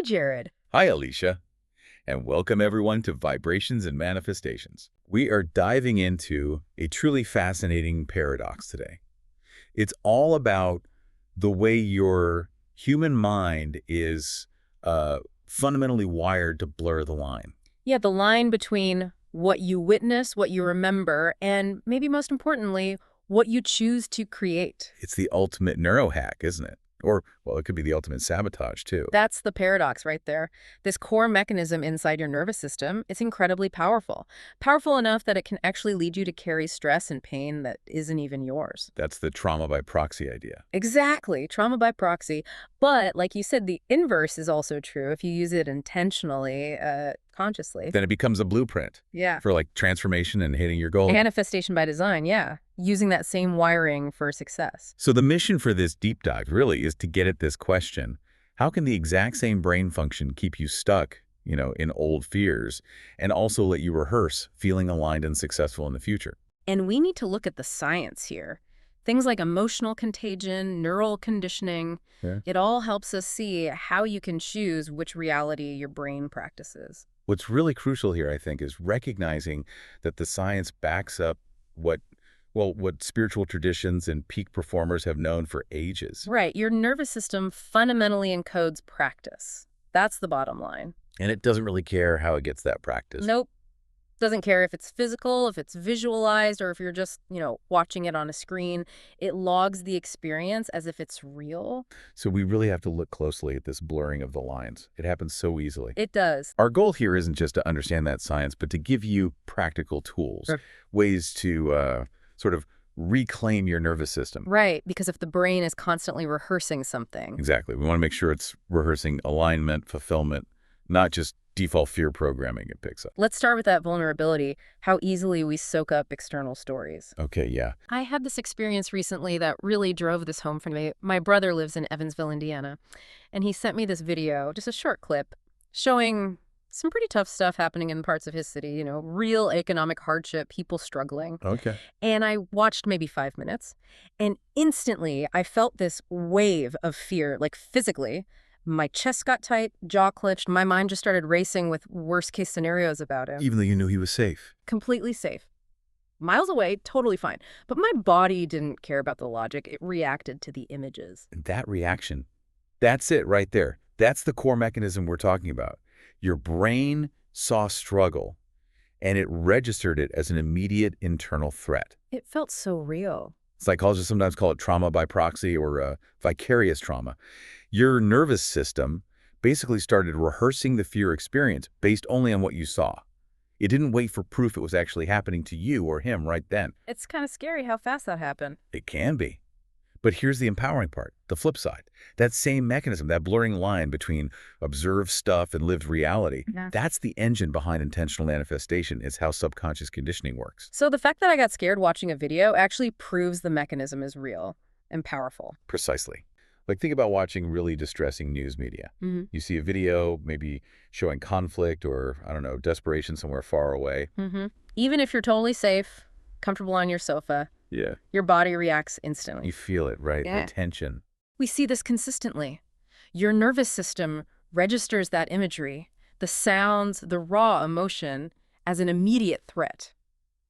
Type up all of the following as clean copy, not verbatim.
Hello, Jared. Hi, Alicia, and welcome everyone to Vibrations and Manifestations. We are diving into a truly fascinating paradox today. It's all about the way your human mind is fundamentally wired to blur the line. Yeah, the line between what you witness, what you remember, and maybe most importantly, what you choose to create. It's the ultimate neurohack, isn't it? Or, well, it could be the ultimate sabotage, too. That's the paradox right there. This core mechanism inside your nervous system, it's incredibly powerful. Powerful enough that it can actually lead you to carry stress and pain that isn't even yours. That's the trauma by proxy idea. Exactly, trauma by proxy. But like you said, the inverse is also true if you use it intentionally, consciously. Then it becomes a blueprint Yeah. for, like, transformation and hitting your goal. Manifestation by design, yeah. Using that same wiring for success. So the mission for this deep dive really is to get at this question: how can the exact same brain function keep you stuck, in old fears, and also let you rehearse feeling aligned and successful in the future? And we need to look at the science here. Things like emotional contagion, neural conditioning, Yeah. it all helps us see how you can choose which reality your brain practices. What's really crucial here, I think, is recognizing that the science backs up what spiritual traditions and peak performers have known for ages. Right, your nervous system fundamentally encodes practice. That's the bottom line. And it doesn't really care how it gets that practice. Nope. Doesn't care if it's physical, if it's visualized, or if you're just, watching it on a screen. It logs the experience as if it's real. So we really have to look closely at this blurring of the lines. It happens so easily. It does. Our goal here isn't just to understand that science, but to give you practical tools, Sure. ways to sort of reclaim your nervous system. Right, because if the brain is constantly rehearsing something. Exactly. We want to make sure it's rehearsing alignment, fulfillment, not just default fear programming it picks up. Let's start with that vulnerability, how easily we soak up external stories. Okay, yeah. I had this experience recently that really drove this home for me. My brother lives in Evansville, Indiana, and he sent me this video, just a short clip, showing some pretty tough stuff happening in parts of his city, real economic hardship, people struggling. Okay. And I watched maybe 5 minutes, and instantly I felt this wave of fear, like physically. My chest got tight, jaw clenched, my mind just started racing with worst-case scenarios about him. Even though you knew he was safe. Completely safe. Miles away, totally fine. But my body didn't care about the logic. It reacted to the images. And that reaction, that's it right there. That's the core mechanism we're talking about. Your brain saw struggle, and it registered it as an immediate internal threat. It felt so real. Psychologists sometimes call it trauma by proxy or vicarious trauma. Your nervous system basically started rehearsing the fear experience based only on what you saw. It didn't wait for proof it was actually happening to you or him right then. It's kind of scary how fast that happened. It can be. But here's the empowering part, the flip side. That same mechanism, that blurring line between observed stuff and lived reality, that's the engine behind intentional manifestation. It's how subconscious conditioning works. So the fact that I got scared watching a video actually proves the mechanism is real and powerful. Precisely. Like, think about watching really distressing news media. Mm-hmm. You see a video maybe showing conflict or, I don't know, desperation somewhere far away. Mm-hmm. Even if you're totally safe, comfortable on your sofa, Yeah. your body reacts instantly. You feel it, right? Yeah. The tension. We see this consistently. Your nervous system registers that imagery, the sounds, the raw emotion, as an immediate threat.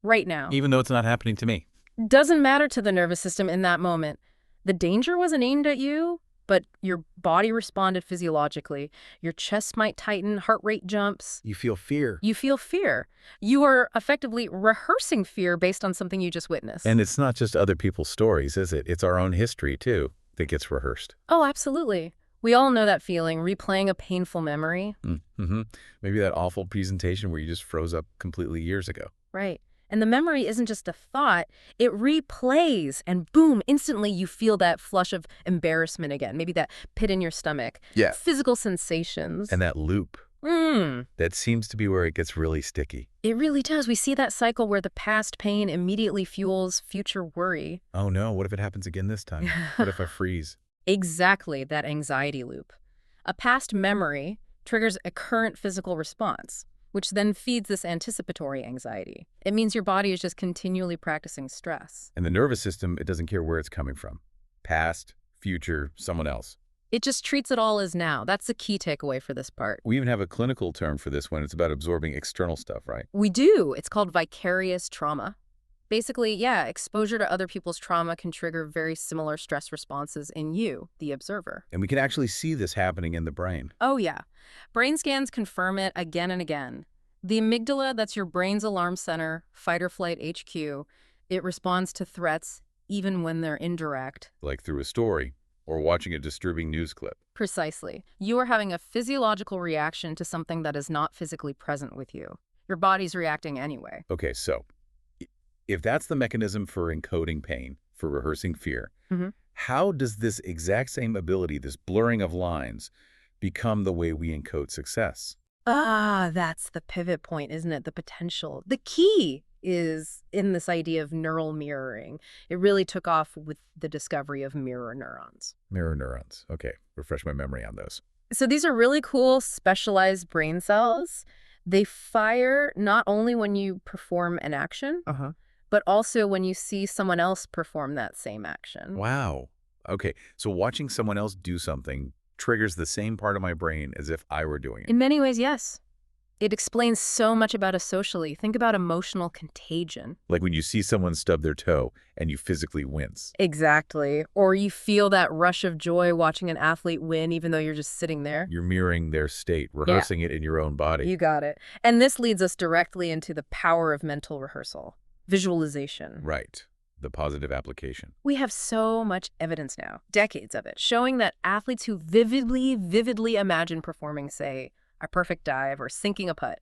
Right now. Even though it's not happening to me. Doesn't matter to the nervous system in that moment. The danger wasn't aimed at you, but your body responded physiologically. Your chest might tighten, heart rate jumps. You feel fear. You feel fear. You are effectively rehearsing fear based on something you just witnessed. And it's not just other people's stories, is it? It's our own history, too, that gets rehearsed. Oh, absolutely. We all know that feeling, replaying a painful memory. Mm-hmm. Maybe that awful presentation where you just froze up completely years ago. Right. And the memory isn't just a thought, it replays, and boom, instantly you feel that flush of embarrassment again, maybe that pit in your stomach. Yeah. Physical sensations. And that loop. That seems to be where it gets really sticky. It really does. We see that cycle where the past pain immediately fuels future worry. Oh no, what if it happens again this time? What if I freeze? Exactly, that anxiety loop. A past memory triggers a current physical response, which then feeds this anticipatory anxiety. It means your body is just continually practicing stress. And the nervous system, it doesn't care where it's coming from. Past, future, someone else. It just treats it all as now. That's the key takeaway for this part. We even have a clinical term for this when it's about absorbing external stuff, right? We do. It's called vicarious trauma. Basically, yeah, exposure to other people's trauma can trigger very similar stress responses in you, the observer. And we can actually see this happening in the brain. Oh, yeah. Brain scans confirm it again and again. The amygdala, that's your brain's alarm center, fight or flight HQ, it responds to threats even when they're indirect. Like through a story or watching a disturbing news clip. Precisely. You are having a physiological reaction to something that is not physically present with you. Your body's reacting anyway. Okay, so if that's the mechanism for encoding pain, for rehearsing fear, how does this exact same ability, this blurring of lines, become the way we encode success? Ah, that's the pivot point, isn't it? The potential. The key is in this idea of neural mirroring. It really took off with the discovery of mirror neurons. Mirror neurons. Okay, refresh my memory on those. So these are really cool, specialized brain cells. They fire not only when you perform an action, but also when you see someone else perform that same action. Wow. Okay, so watching someone else do something triggers the same part of my brain as if I were doing it. In many ways, yes. It explains so much about us socially. Think about emotional contagion. Like when you see someone stub their toe and you physically wince. Exactly. Or you feel that rush of joy watching an athlete win even though you're just sitting there. You're mirroring their state, rehearsing it in your own body. You got it. And this leads us directly into the power of mental rehearsal. Visualization. Right. The positive application. We have so much evidence now, decades of it, showing that athletes who vividly imagine performing, say, a perfect dive or sinking a putt,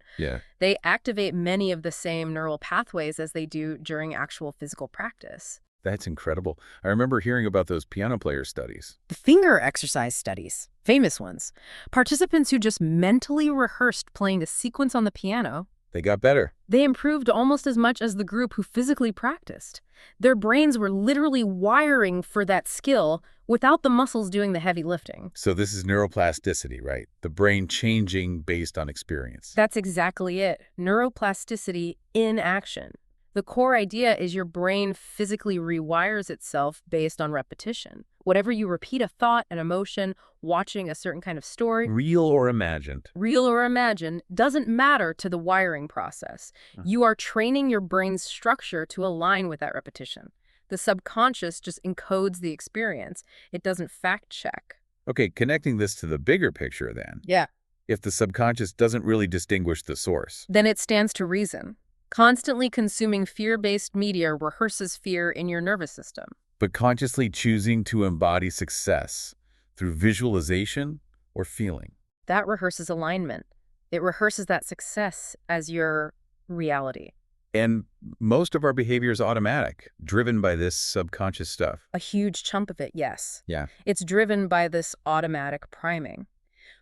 they activate many of the same neural pathways as they do during actual physical practice. That's incredible. I remember hearing about those piano player studies. The finger exercise studies, famous ones. Participants who just mentally rehearsed playing the sequence on the piano, They got better. they improved almost as much as the group who physically practiced. Their brains were literally wiring for that skill without the muscles doing the heavy lifting. So this is neuroplasticity, right? The brain changing based on experience. That's exactly it. Neuroplasticity in action. The core idea is your brain physically rewires itself based on repetition. Whatever you repeat a thought, an emotion, watching a certain kind of story, Real or imagined. real or imagined, doesn't matter to the wiring process. You are training your brain's structure to align with that repetition. The subconscious just encodes the experience. It doesn't fact check. Okay, connecting this to the bigger picture then. Yeah. If the subconscious doesn't really distinguish the source. Then it stands to reason. Constantly consuming fear-based media rehearses fear in your nervous system. But consciously choosing to embody success through visualization or feeling. That rehearses alignment. It rehearses that success as your reality. And most of our behavior is automatic, driven by this subconscious stuff. A huge chunk of it, yes. Yeah. It's driven by this automatic priming,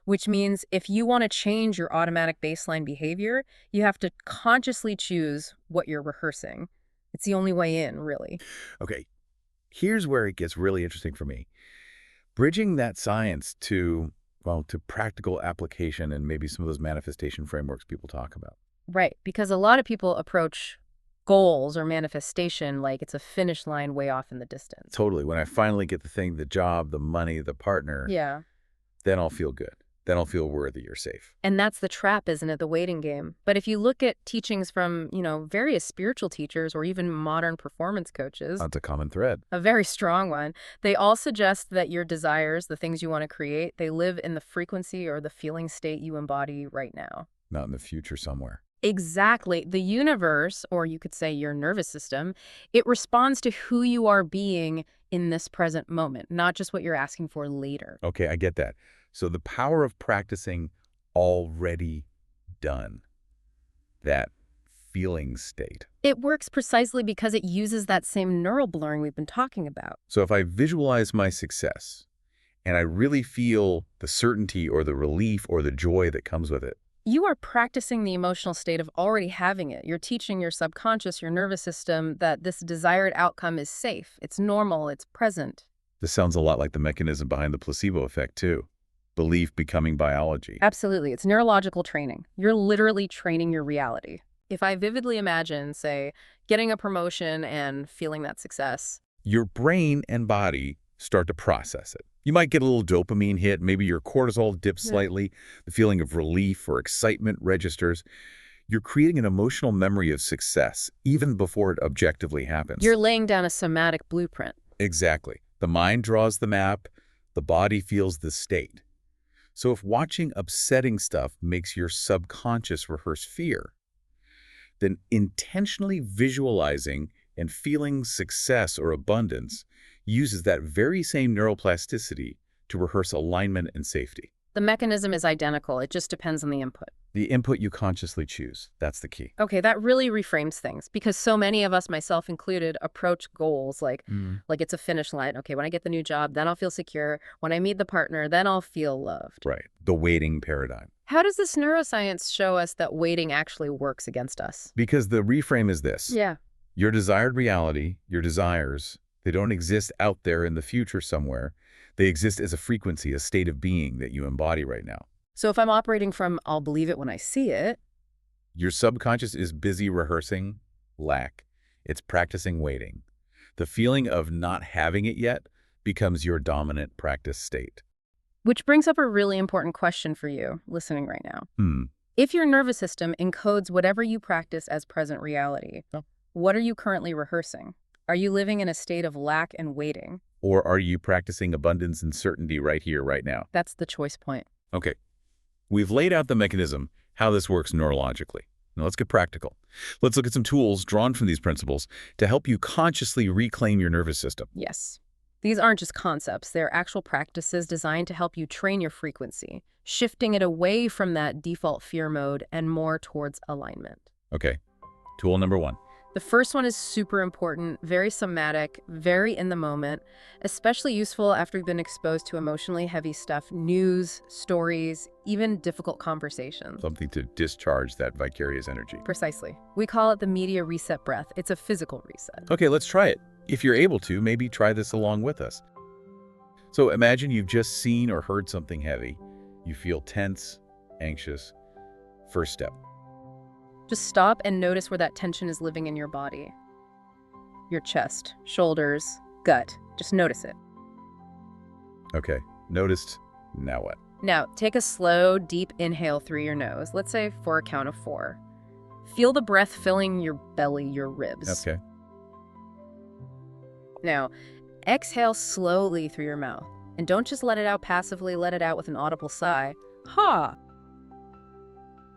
which means if you want to change your automatic baseline behavior, you have to consciously choose what you're rehearsing. It's the only way in, really. Okay, here's where it gets really interesting for me. Bridging that science to, well, to practical application and maybe some of those manifestation frameworks people talk about. Right, because a lot of people approach goals or manifestation like it's a finish line way off in the distance. Totally. When I finally get the thing, the job, the money, the partner, Yeah. then I'll feel good. Then I'll feel worthy or safe. And that's the trap, isn't it? The waiting game. But if you look at teachings from, various spiritual teachers or even modern performance coaches, That's a common thread. a very strong one, they all suggest that your desires, the things you want to create, they live in the frequency or the feeling state you embody right now. Not in the future somewhere. Exactly. The universe, or you could say your nervous system, it responds to who you are being in this present moment, not just what you're asking for later. Okay, I get that. So the power of practicing already done, that feeling state. It works precisely because it uses that same neural blurring we've been talking about. So if I visualize my success and I really feel the certainty or the relief or the joy that comes with it, You are practicing the emotional state of already having it. You're teaching your subconscious, your nervous system, that this desired outcome is safe, it's normal, it's present. this sounds a lot like the mechanism behind the placebo effect too. Belief becoming biology. Absolutely. It's neurological training. You're literally training your reality. If I vividly imagine, say, getting a promotion and feeling that success, Your brain and body start to process it. You might get a little dopamine hit, maybe your cortisol dips Yeah. slightly, the feeling of relief or excitement registers. You're creating an emotional memory of success, even before it objectively happens. You're laying down a somatic blueprint. Exactly. The mind draws the map, the body feels the state. So if watching upsetting stuff makes your subconscious rehearse fear, then intentionally visualizing and feeling success or abundance uses that very same neuroplasticity to rehearse alignment and safety. The mechanism is identical. It just depends on the input. The input you consciously choose, that's the key. Okay, that really reframes things because so many of us, myself included, approach goals like it's a finish line. Okay, when I get the new job, then I'll feel secure. When I meet the partner, then I'll feel loved. Right, the waiting paradigm. How does this neuroscience show us that waiting actually works against us? Because the reframe is this. Yeah. Your desired reality, your desires, they don't exist out there in the future somewhere. They exist as a frequency, a state of being that you embody right now. So if I'm operating from I'll believe it when I see it, Your subconscious is busy rehearsing lack. It's practicing waiting. The feeling of not having it yet becomes your dominant practice state. which brings up a really important question for you listening right now. If your nervous system encodes whatever you practice as present reality, Oh. what are you currently rehearsing? Are you living in a state of lack and waiting? Or are you practicing abundance and certainty right here, right now? That's the choice point. Okay. We've laid out the mechanism, how this works neurologically. Now let's get practical. Let's look at some tools drawn from these principles to help you consciously reclaim your nervous system. Yes. These aren't just concepts. They're actual practices designed to help you train your frequency, shifting it away from that default fear mode and more towards alignment. Okay. Tool number 1. The first one is super important, very somatic, very in the moment, especially useful after you've been exposed to emotionally heavy stuff, news, stories, even difficult conversations. Something to discharge that vicarious energy. Precisely. We call it the media reset breath. It's a physical reset. Okay, let's try it. If you're able to, maybe try this along with us. So imagine you've just seen or heard something heavy. You feel tense, anxious. First step. Just stop and notice where that tension is living in your body. Your chest, shoulders, gut. Just notice it. Okay, noticed. Now what? Now, take a slow, deep inhale through your nose. Let's say for a count of 4. Feel the breath filling your belly, your ribs. Okay. Now, exhale slowly through your mouth. And don't just let it out passively, let it out with an audible sigh. Ha!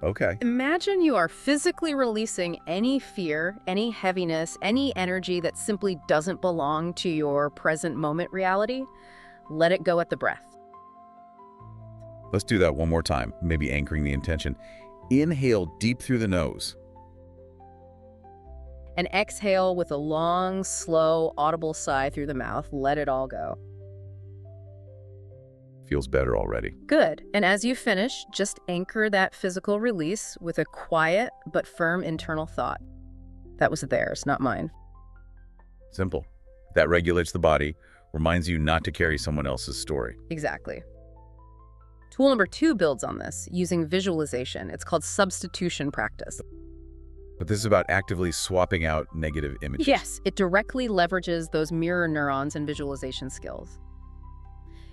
Okay. Imagine you are physically releasing any fear, any heaviness, any energy that simply doesn't belong to your present moment reality. Let it go at the breath. Let's do that one more time, maybe anchoring the intention. Inhale deep through the nose. And exhale with a long, slow, audible sigh through the mouth. Let it all go. Feels better already. Good. And as you finish, just anchor that physical release with a quiet but firm internal thought. That was theirs, not mine. Simple. That regulates the body, reminds you not to carry someone else's story. Exactly. Tool number 2 builds on this, using visualization. It's called substitution practice. But this is about actively swapping out negative images. Yes, it directly leverages those mirror neurons and visualization skills.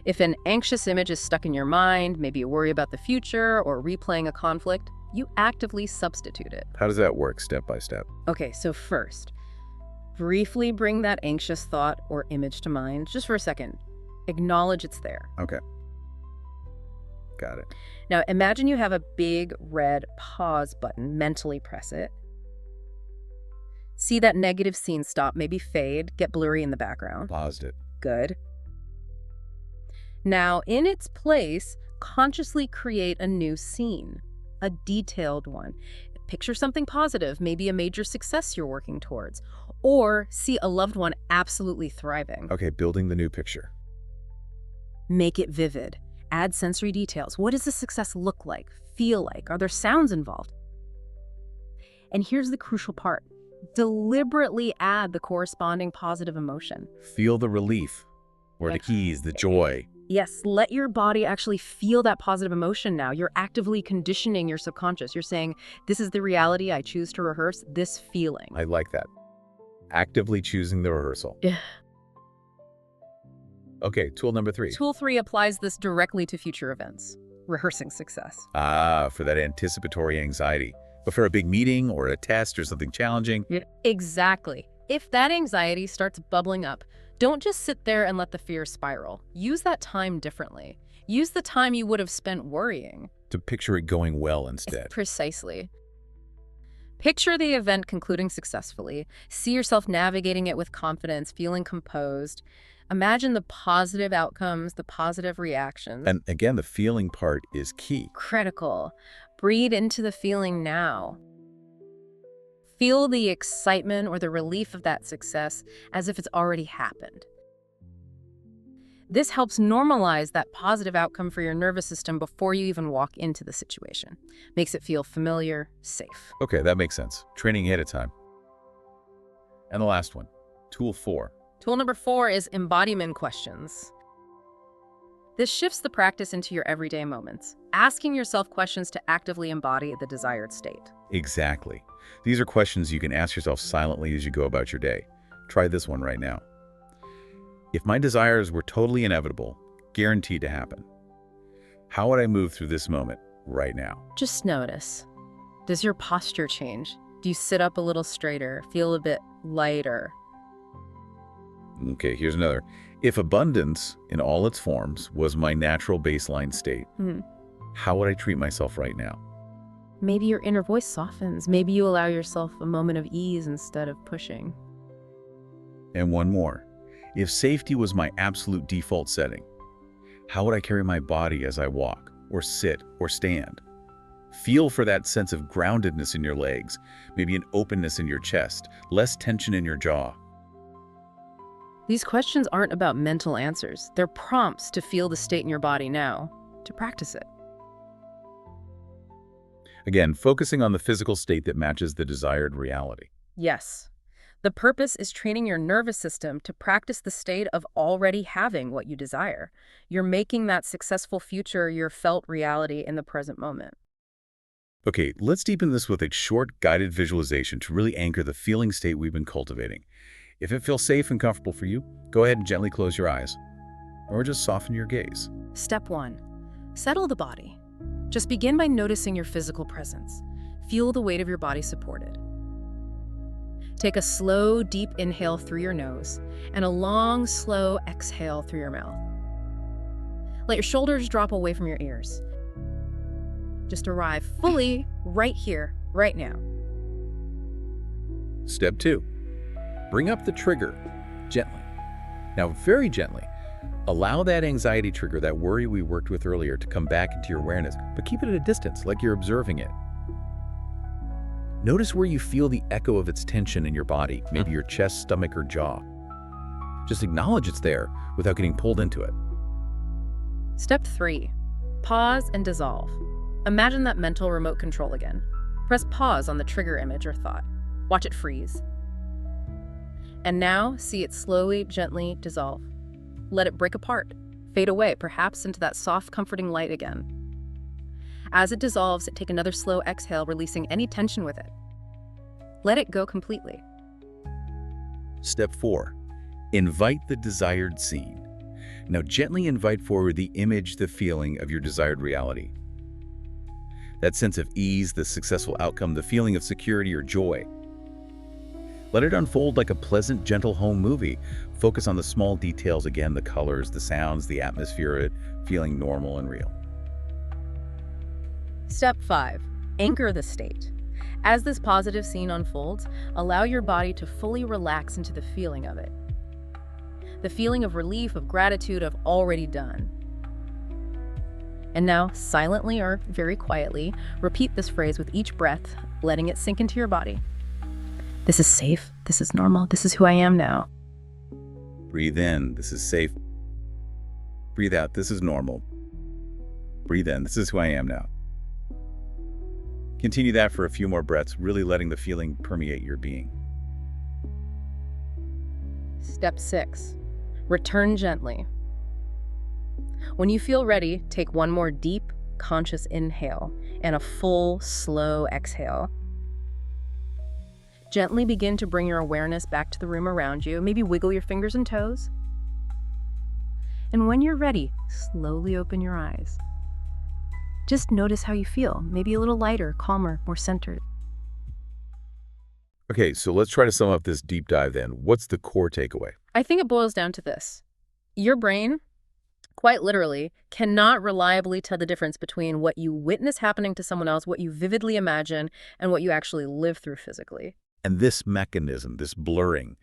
If an anxious image is stuck in your mind, maybe you worry about the future or replaying a conflict, you actively substitute it. How does that work step by step? Okay, so first, briefly bring that anxious thought or image to mind, just for a second. Acknowledge it's there. Okay. Got it. Now, imagine you have a big red pause button. Mentally press it. See that negative scene stop, maybe fade, get blurry in the background. Paused it. Good. Now, in its place, consciously create a new scene, a detailed one. Picture something positive, maybe a major success you're working towards, or see a loved one absolutely thriving. Okay, building the new picture. Make it vivid. Add sensory details. What does the success look like, feel like? Are there sounds involved? And here's the crucial part. Deliberately add the corresponding positive emotion. Feel the relief, or the Yeah. keys, the joy. Yes, let your body actually feel that positive emotion now. You're actively conditioning your subconscious. You're saying, this is the reality I choose to rehearse, this feeling. I like that. Actively choosing the rehearsal. Yeah. Okay, tool number 3. Tool 3 applies this directly to future events. Rehearsing success. Ah, for that anticipatory anxiety. Before a big meeting or a test or something challenging. Yeah. Exactly. If that anxiety starts bubbling up, don't just sit there and let the fear spiral. Use that time differently. Use the time you would have spent worrying. To picture it going well instead. Precisely. Picture the event concluding successfully. See yourself navigating it with confidence, feeling composed. Imagine the positive outcomes, the positive reactions. And again, the feeling part is key. Critical. Breathe into the feeling now. Feel the excitement or the relief of that success as if it's already happened. This helps normalize that positive outcome for your nervous system before you even walk into the situation. Makes it feel familiar, safe. Okay, that makes sense. Training ahead of time. And the last one, tool 4. Tool number 4 is embodiment questions. This shifts the practice into your everyday moments, asking yourself questions to actively embody the desired state. Exactly. These are questions you can ask yourself silently as you go about your day. Try this one right now. If my desires were totally inevitable, guaranteed to happen, how would I move through this moment right now? Just notice. Does your posture change? Do you sit up a little straighter, feel a bit lighter? Okay, here's another. If abundance in all its forms was my natural baseline state, how would I treat myself right now? Maybe your inner voice softens. Maybe you allow yourself a moment of ease instead of pushing. And one more. If safety was my absolute default setting, how would I carry my body as I walk, or sit, or stand? Feel for that sense of groundedness in your legs, maybe an openness in your chest, less tension in your jaw. These questions aren't about mental answers. They're prompts to feel the state in your body now, to practice it. Again, focusing on the physical state that matches the desired reality. Yes. The purpose is training your nervous system to practice the state of already having what you desire. You're making that successful future your felt reality in the present moment. Okay, let's deepen this with a short guided visualization to really anchor the feeling state we've been cultivating. If it feels safe and comfortable for you, go ahead and gently close your eyes, or just soften your gaze. Step 1. Settle the body. Just begin by noticing your physical presence. Feel the weight of your body supported. Take a slow, deep inhale through your nose and a long, slow exhale through your mouth. Let your shoulders drop away from your ears. Just arrive fully right here, right now. Step 2. Bring up the trigger gently. Now, very gently, allow that anxiety trigger, that worry we worked with earlier, to come back into your awareness, but keep it at a distance, like you're observing it. Notice where you feel the echo of its tension in your body, maybe your chest, stomach, or jaw. Just acknowledge it's there without getting pulled into it. Step 3. Pause and dissolve. Imagine that mental remote control again. Press pause on the trigger image or thought. Watch it freeze. And now, see it slowly, gently dissolve. Let it break apart, fade away, perhaps into that soft, comforting light again. As it dissolves, take another slow exhale, releasing any tension with it. Let it go completely. Step 4. Invite the desired scene. Now gently invite forward the image, the feeling of your desired reality. That sense of ease, the successful outcome, the feeling of security or joy. Let it unfold like a pleasant, gentle home movie. Focus on the small details again, the colors, the sounds, the atmosphere, feeling normal and real. Step 5. Anchor the state. As this positive scene unfolds, allow your body to fully relax into the feeling of it. The feeling of relief, of gratitude, of already done. And now, silently or very quietly, repeat this phrase with each breath, letting it sink into your body. This is safe. This is normal. This is who I am now. Breathe in. This is safe. Breathe out. This is normal. Breathe in. This is who I am now. Continue that for a few more breaths, really letting the feeling permeate your being. Step 6. Return gently. When you feel ready, take one more deep, conscious inhale and a full, slow exhale. Gently begin to bring your awareness back to the room around you. Maybe wiggle your fingers and toes. And when you're ready, slowly open your eyes. Just notice how you feel, maybe a little lighter, calmer, more centered. Okay, so let's try to sum up this deep dive then. What's the core takeaway? I think it boils down to this. Your brain, quite literally, cannot reliably tell the difference between what you witness happening to someone else, what you vividly imagine, and what you actually live through physically. And this mechanism, this blurring,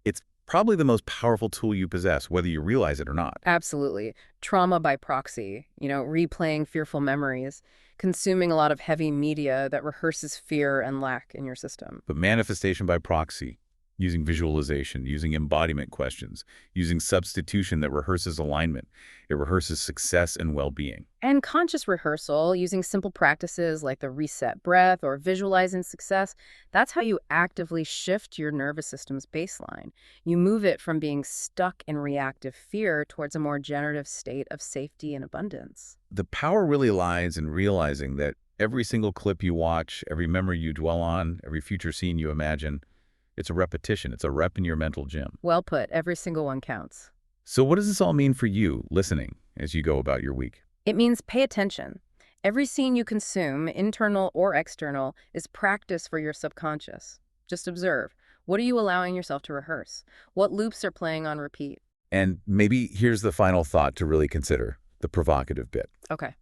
it's probably the most powerful tool you possess, whether you realize it or not. Absolutely. Trauma by proxy, replaying fearful memories, consuming a lot of heavy media that rehearses fear and lack in your system. But manifestation by proxy, using visualization, using embodiment questions, using substitution that rehearses alignment. It rehearses success and well-being. And conscious rehearsal, using simple practices like the reset breath or visualizing success, that's how you actively shift your nervous system's baseline. You move it from being stuck in reactive fear towards a more generative state of safety and abundance. The power really lies in realizing that every single clip you watch, every memory you dwell on, every future scene you imagine, it's a repetition. It's a rep in your mental gym. Well put, every single one counts. So what does this all mean for you, listening, as you go about your week? It means pay attention. Every scene you consume, internal or external, is practice for your subconscious. Just observe. What are you allowing yourself to rehearse? What loops are playing on repeat? And maybe here's the final thought to really consider, the provocative bit. Okay.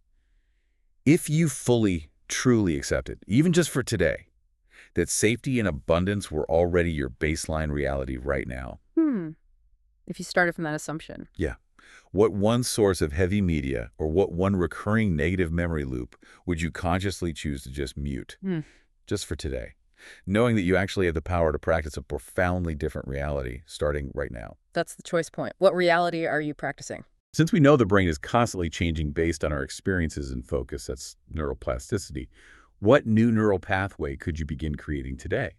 If you fully, truly accepted, even just for today, that safety and abundance were already your baseline reality right now. If you started from that assumption. Yeah. What one source of heavy media or what one recurring negative memory loop would you consciously choose to just mute? Just for today, knowing that you actually have the power to practice a profoundly different reality starting right now. That's the choice point. What reality are you practicing? Since we know the brain is constantly changing based on our experiences and focus, that's neuroplasticity, what new neural pathway could you begin creating today?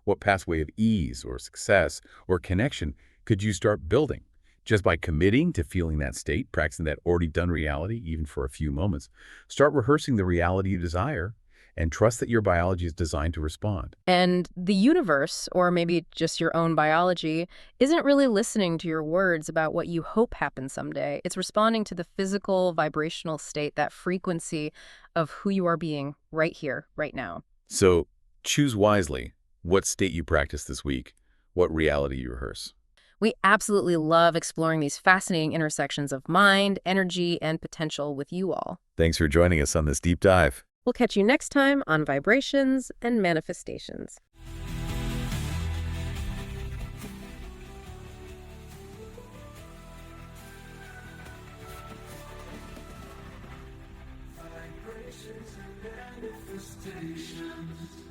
What pathway of ease or success or connection could you start building? Just by committing to feeling that state, practicing that already done reality, even for a few moments, start rehearsing the reality you desire and trust that your biology is designed to respond. And the universe, or maybe just your own biology, isn't really listening to your words about what you hope happens someday. It's responding to the physical, vibrational state, that frequency of who you are being right here, right now. So choose wisely what state you practice this week, what reality you rehearse. We absolutely love exploring these fascinating intersections of mind, energy, and potential with you all. Thanks for joining us on this deep dive. We'll catch you next time on Vibrations and Manifestations. Vibrations and manifestations.